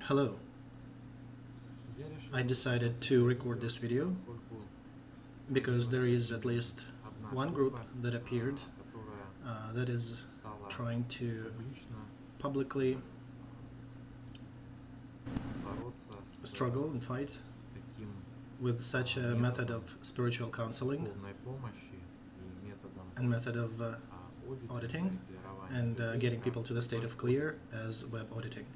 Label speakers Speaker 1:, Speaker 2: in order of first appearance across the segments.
Speaker 1: Hello. I decided to record this video because there is at least one group that appeared that is trying to publicly struggle and fight with such a method of spiritual counseling and method of auditing and getting people to the state of clear as web auditing.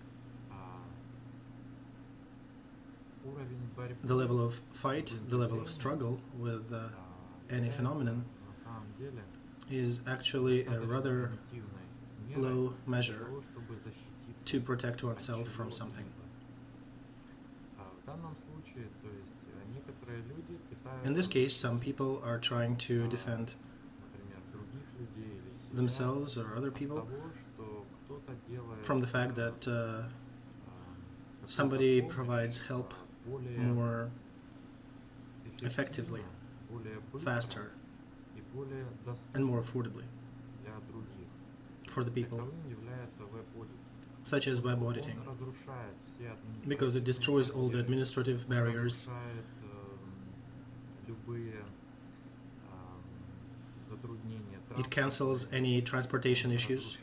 Speaker 1: The level of fight, the level of struggle with any phenomenon is actually a rather low measure to protect oneself from something. In this case, some people are trying to defend themselves or other people from the fact that somebody provides help more effectively, faster, and more affordably for the people, such as web auditing, because it destroys all the administrative barriers, it cancels any transportation issues,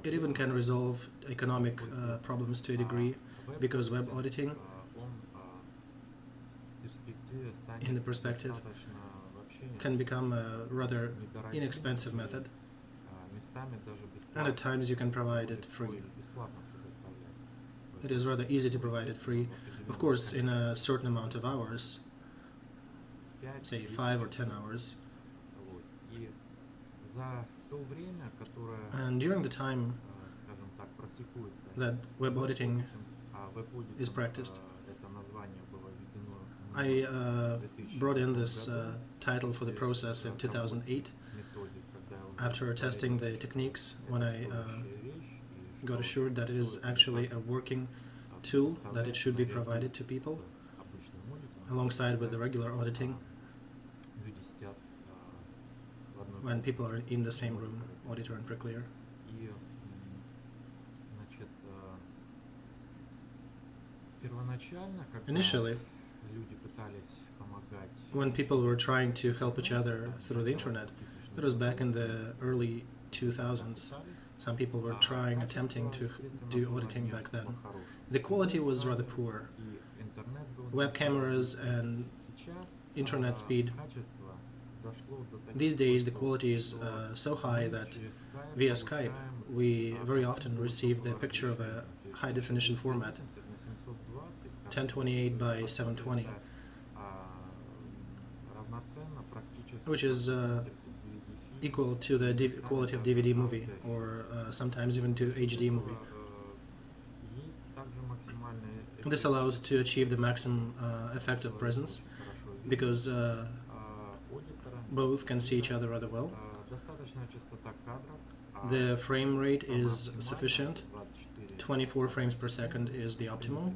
Speaker 1: it even can resolve economic problems to a degree, because web auditing, in the perspective, can become a rather inexpensive method, and at times you can provide it free. It is rather easy to provide it free, of course, in a certain amount of hours, say 5 or 10 hours. And during the time that web auditing is practiced, I brought in this title for the process in 2008 after testing the techniques, when I got assured that it is actually a working tool, that it should be provided to people alongside with the regular auditing when people are in the same room, auditor and bricklayer. Initially, when people were trying to help each other through the internet, it was back in the early 2000s. Some people were attempting to do auditing back then. The quality was rather poor. Web cameras and internet speed. These days the quality is so high that via Skype we very often receive the picture of a high definition format, 1028 by 720, which is equal to the quality of DVD movie, or sometimes even to HD movie. This allows to achieve the maximum effect of presence, because both can see each other rather well. The frame rate is sufficient. 24 frames per second is the optimal.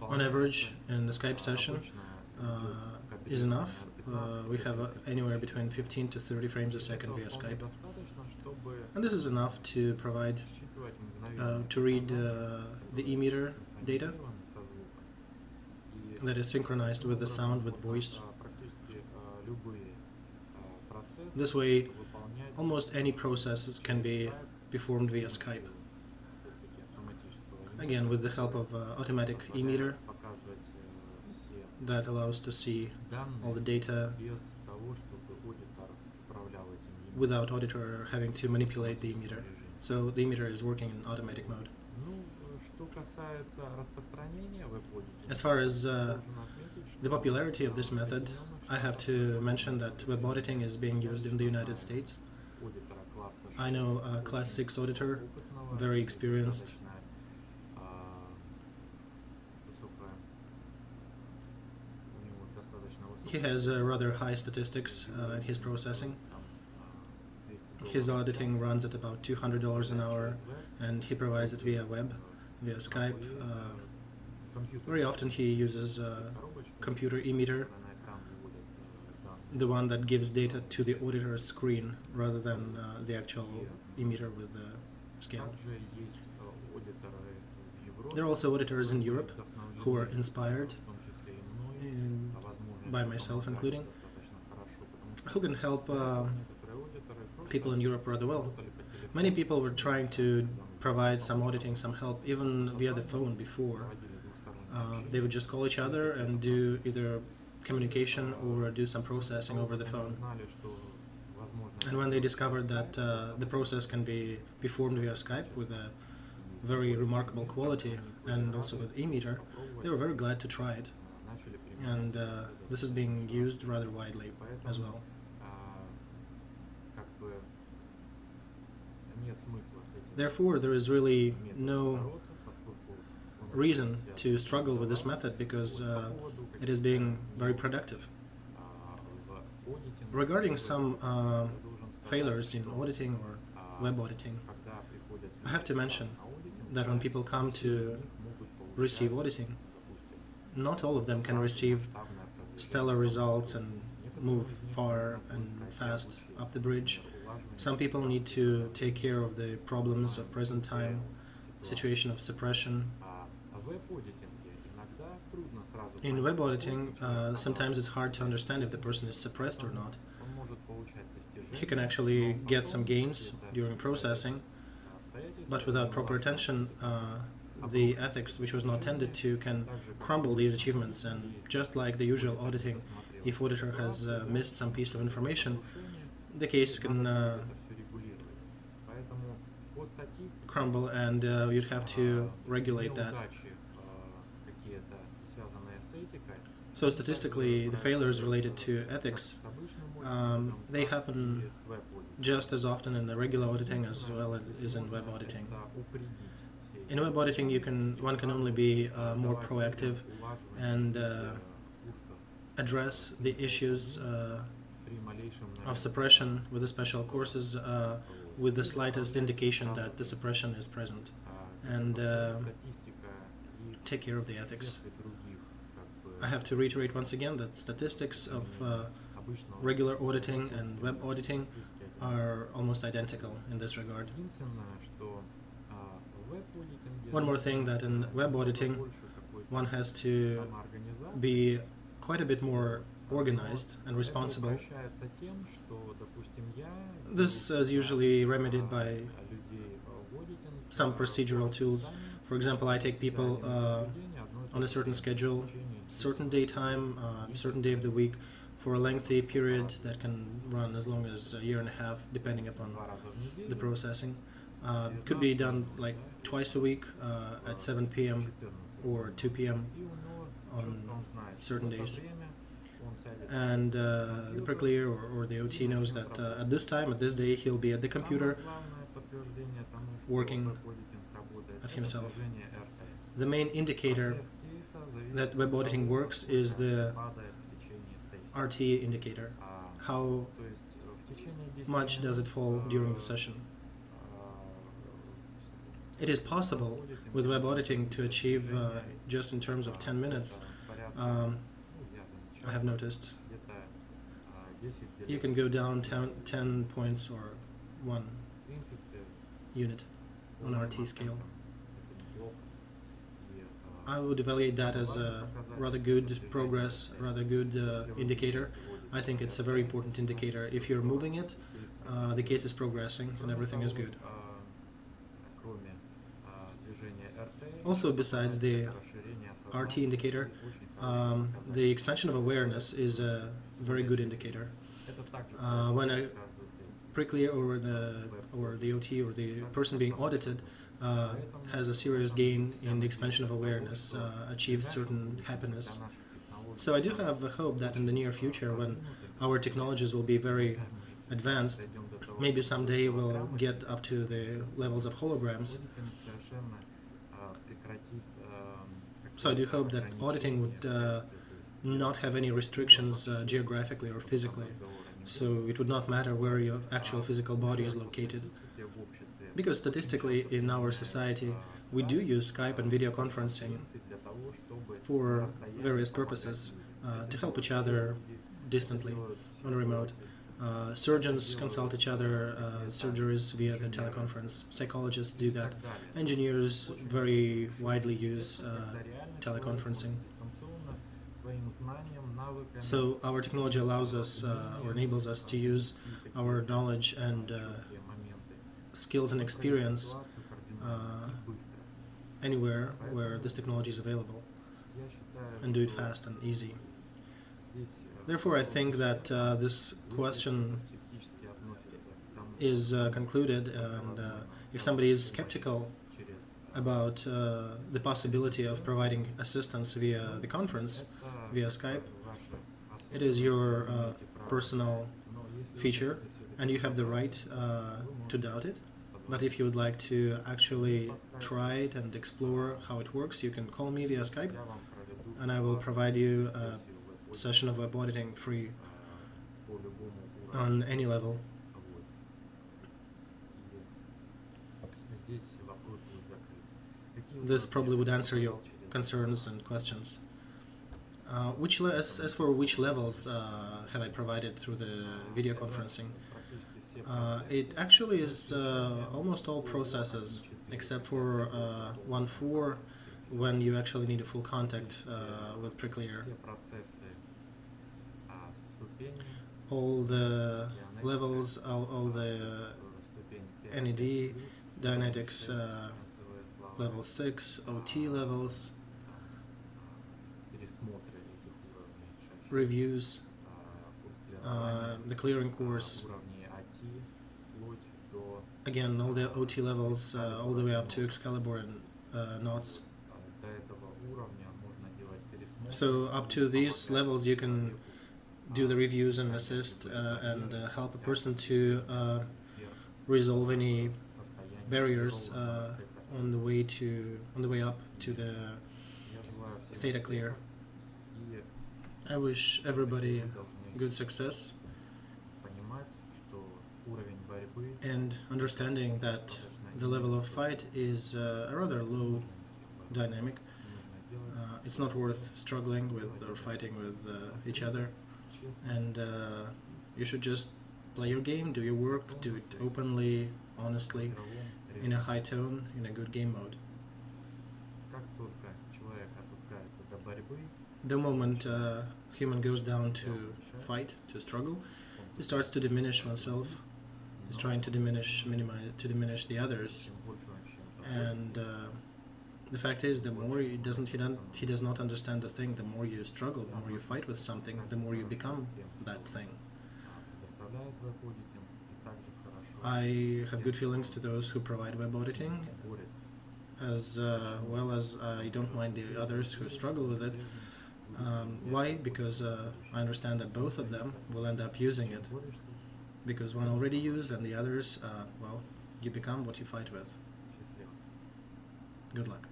Speaker 1: On average, in the Skype session is enough. We have anywhere between 15 to 30 frames a second via Skype. And this is enough to provide, to read the e-meter data that is synchronized with the sound, with voice. This way, almost any process can be performed via Skype. Again, with the help of automatic e-meter that allows to see all the data without auditor having to manipulate the e-meter. So the e-meter is working in automatic mode. As far as the popularity of this method, I have to mention that web auditing is being used in the United States. I know a Class 6 auditor, very experienced. He has rather high statistics in his processing. His auditing runs at about $200 an hour, and he provides it via web, via Skype. Very often he uses computer e-meter the one that gives data to the auditor's screen rather than the actual emitter with the scale. There are also auditors in Europe who are inspired, by myself including, who can help people in Europe rather well. Many people were trying to provide some auditing, some help, even via the phone before. They would just call each other and do either communication or do some processing over the phone. And when they discovered that the process can be performed via Skype with a very remarkable quality and also with eMeter, they were very glad to try it. And this is being used rather widely as well. Therefore, there is really no reason to struggle with this method because it is being very productive. Regarding some failures in auditing or web auditing, I have to mention that when people come to receive auditing, not all of them can receive stellar results and move far and fast up the bridge. Some people need to take care of the problems of present time, situation of suppression. In web auditing, sometimes it's hard to understand if the person is suppressed or not. He can actually get some gains during processing, but without proper attention, the ethics, which was not tended to, can crumble these achievements. And just like the usual auditing, if auditor has missed some piece of information, the case can crumble, and you'd have to regulate that. So statistically, the failures related to ethics, they happen just as often in the regular auditing as well as in web auditing. In web auditing, one can only be more proactive and address the issues of suppression with the special courses with the slightest indication that the suppression is present, and take care of the ethics. I have to reiterate once again that statistics of regular auditing and web auditing are almost identical in this regard. One more thing, that in web auditing one has to be quite a bit more organized and responsible. This is usually remedied by some procedural tools. For example, I take people on a certain schedule, certain daytime, certain day of the week, for a lengthy period that can run as long as a year and a half, depending upon the processing. Could be done like twice a week at 7 p.m. or 2 p.m. on certain days. And the bricklayer or the OT knows that at this time, at this day, he'll be at the computer working at himself. The main indicator that web auditing works is the RT indicator. How much does it fall during the session? It is possible with web auditing to achieve just in terms of 10 minutes. I have noticed you can go down 10 points or 1 unit on RT scale. I would evaluate that as a rather good progress, rather good indicator. I think it's a very important indicator. If you're moving it, the case is progressing and everything is good. Also, besides the RT indicator, the expansion of awareness is a very good indicator. When a bricklayer or the OT or the person being audited has a serious gain in the expansion of awareness, achieves certain happiness. So I do have a hope that in the near future, when our technologies will be very advanced, maybe someday we'll get up to the levels of holograms. So I do hope that auditing would not have any restrictions geographically or physically. So it would not matter where your actual physical body is located. Because statistically in our society we do use Skype and video conferencing for various purposes, to help each other distantly, on remote. Surgeons consult each other, surgeries via the teleconference. Psychologists do that. Engineers very widely use teleconferencing. So our technology allows us or enables us to use our knowledge and skills and experience anywhere where this technology is available, and do it fast and easy. Therefore, I think that this question is concluded, and if somebody is skeptical about the possibility of providing assistance via the conference, via Skype, it is your personal feature, and you have the right to doubt it. But if you would like to actually try it and explore how it works, you can call me via Skype, and I will provide you a session of web auditing free on any level. This probably would answer your concerns and questions. As for which levels have I provided through the video conferencing? It actually is almost all processes, except for 1.4, when you actually need a full contact with Preclear. All the levels, all the NED, Dynetics level 6, OT levels, reviews, the clearing course, again all the OT levels all the way up to Excalibur and knots. So up to these levels you can do the reviews and assist and help a person to resolve any barriers on the way up to the theta clear. I wish everybody good success, and understanding that the level of fight is a rather low dynamic. It's not worth struggling with or fighting with each other, and you should just play your game, do your work, do it openly, honestly, in a high tone, in a good game mode. The moment human goes down to fight, to struggle, he starts to diminish oneself. He's trying to diminish the others, and the fact is, the more he does not understand the thing, the more you struggle, the more you fight with something, the more you become that thing. I have good feelings to those who provide web auditing, as well as I don't mind the others who struggle with it. Why? Because I understand that both of them will end up using it, because one already used and the others, well, you become what you fight with. Good luck.